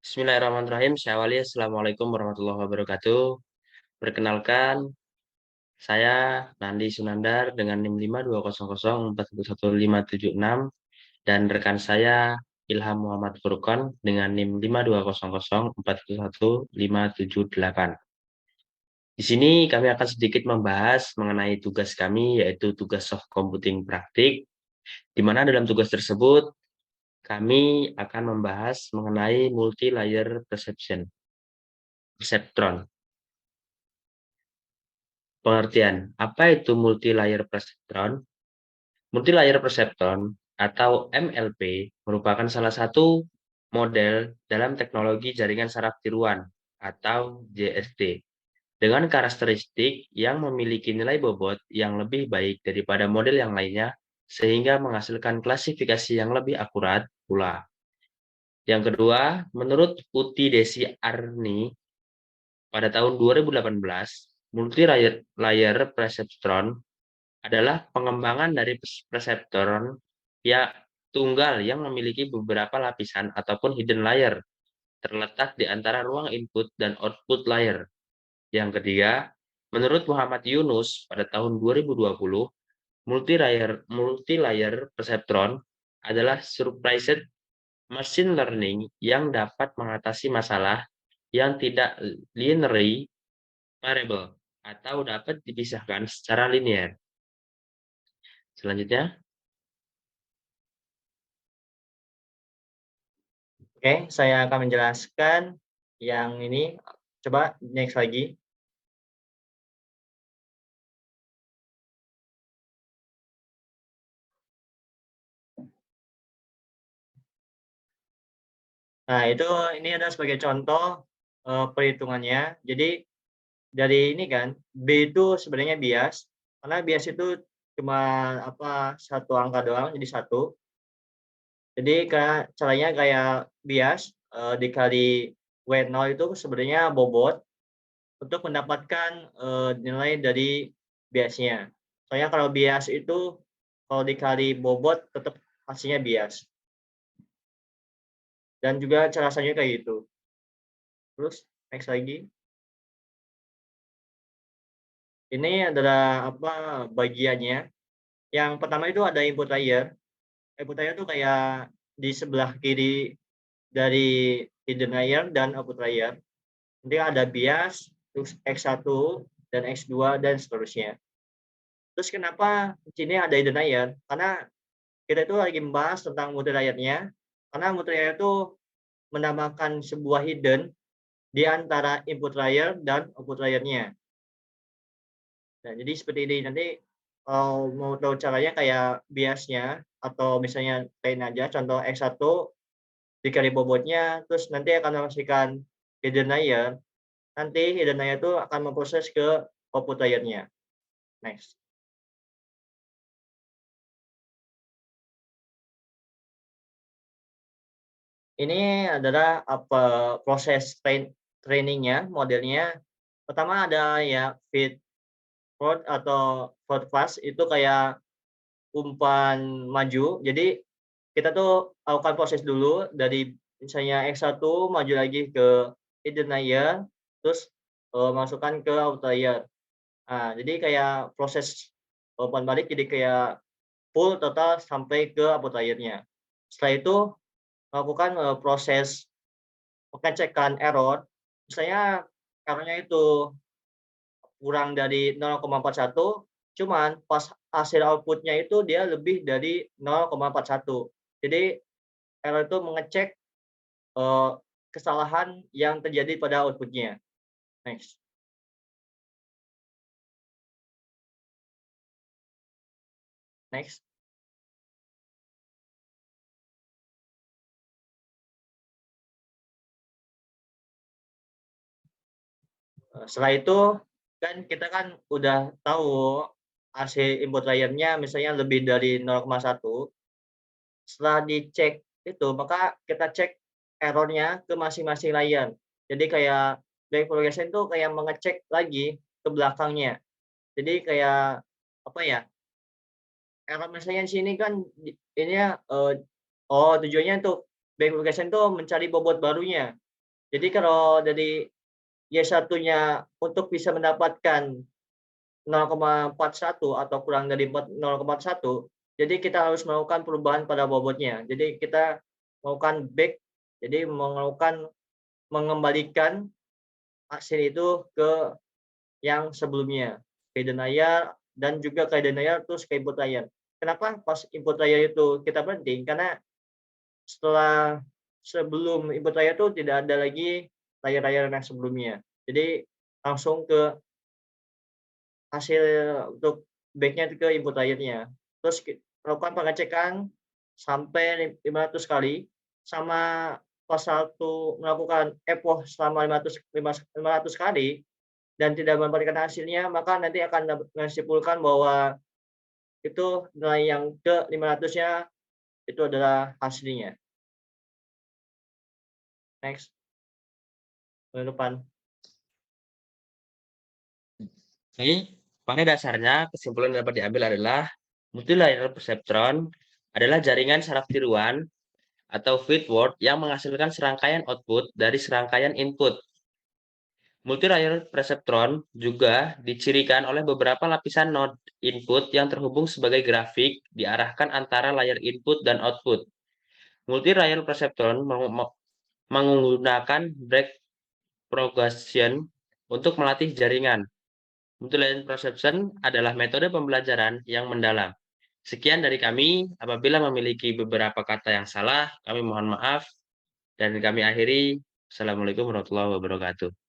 Bismillahirrahmanirrahim. Saya awali, Assalamualaikum warahmatullahi wabarakatuh. Perkenalkan, saya Nandi Sunandar dengan NIM 52004115576 dan rekan saya Ilham Muhammad Furqon dengan NIM 52004115578. Di sini kami akan sedikit membahas mengenai tugas kami, yaitu tugas soft computing praktik, di mana dalam tugas tersebut kami akan membahas mengenai multi-layer perceptron. Pengertian, apa itu multi-layer perceptron? Multi-layer perceptron atau MLP merupakan salah satu model dalam teknologi jaringan saraf tiruan atau JST dengan karakteristik yang memiliki nilai bobot yang lebih baik daripada model yang lainnya sehingga menghasilkan klasifikasi yang lebih akurat pula. Yang kedua, menurut Uti Desi Arni pada tahun 2018, multi-layer perceptron adalah pengembangan dari perseptron ya tunggal yang memiliki beberapa lapisan ataupun hidden layer terletak di antara ruang input dan output layer. Yang ketiga, menurut Muhammad Yunus pada tahun 2020, multi-layer perceptron adalah supervised machine learning yang dapat mengatasi masalah yang tidak linearly variable atau dapat dipisahkan secara linear. Selanjutnya, Oke, saya akan menjelaskan yang ini. Coba next lagi. Nah, ini adalah sebagai contoh perhitungannya. Jadi dari ini kan, B itu sebenarnya bias, karena bias itu cuma satu angka doang, jadi satu. Jadi caranya kayak bias dikali W0 itu sebenarnya bobot untuk mendapatkan nilai dari biasnya. Soalnya kalau bias itu kalau dikali bobot tetap hasilnya bias. Dan juga cara rasanya kayak gitu. Terus next lagi. Ini adalah bagiannya. Yang pertama itu ada input layer. Input layer itu kayak di sebelah kiri dari hidden layer dan output layer. Nanti ada bias, terus X1 dan X2 dan seterusnya. Terus kenapa di sini ada hidden layer? Karena kita itu lagi membahas tentang multi layer-nya. Karena multi layer itu menambahkan sebuah hidden di antara input layer dan output layer-nya. Nah, jadi seperti ini. Nanti kalau mau tahu caranya kayak biasnya atau misalnya lain aja, contoh X1 dikali bobotnya, terus nanti akan menghasilkan hidden layer. Nanti hidden layer itu akan memproses ke output layer-nya. Next. Ini adalah proses training-nya, modelnya. Pertama ada ya feed forward atau forward fast itu kayak umpan maju. Jadi kita tuh lakukan proses dulu dari misalnya X1 maju lagi ke hidden layer, terus masukkan ke outlier. Nah, jadi kayak proses umpan balik jadi kayak full total sampai ke outliernya. Setelah itu lakukan proses pengecekan error. Misalnya errornya itu kurang dari 0,41, cuman pas hasil output-nya itu dia lebih dari 0,41. Jadi error itu mengecek, eee, kesalahan yang terjadi pada output-nya. Next. Next. Setelah itu kan kita kan udah tahu hasil input layer-nya misalnya lebih dari 0,1. Setelah dicek itu, maka kita cek error-nya ke masing-masing layer. Jadi kayak back propagation itu kayak mengecek lagi ke belakangnya. Jadi kayak apa ya, error misalnya di sini kan ininya, tujuannya untuk back propagation itu mencari bobot barunya. Jadi kalau dari Y1-nya untuk bisa mendapatkan 0,41 atau kurang dari 0,1, jadi kita harus melakukan perubahan pada bobotnya. Jadi kita melakukan back, jadi mengembalikan hasil itu ke yang sebelumnya, ke hidden layer dan juga ke hidden layer terus ke input layer. Kenapa pas input layer itu kita berhenti? Karena setelah sebelum input layer itu tidak ada lagi layer-layer yang sebelumnya. Jadi langsung ke hasil untuk back-nya ke input layer-nya. Terus lakukan pengecekan sampai 500 kali, sama pas satu melakukan epoch selama 500 kali dan tidak mendapatkan hasilnya, maka nanti akan menyimpulkan bahwa itu nilai yang ke-500-nya itu adalah hasilnya. Next, penutupan. Oke, pada dasarnya kesimpulan yang dapat diambil adalah multi-layer perceptron adalah jaringan saraf tiruan atau feedword yang menghasilkan serangkaian output dari serangkaian input. Multi-layer perceptron juga dicirikan oleh beberapa lapisan node input yang terhubung sebagai grafik diarahkan antara layer input dan output. Multi-layer perceptron menggunakan break propagation untuk melatih jaringan. Multi-layer perception adalah metode pembelajaran yang mendalam. Sekian dari kami. Apabila memiliki beberapa kata yang salah, kami mohon maaf. Dan kami akhiri. Assalamualaikum warahmatullahi wabarakatuh.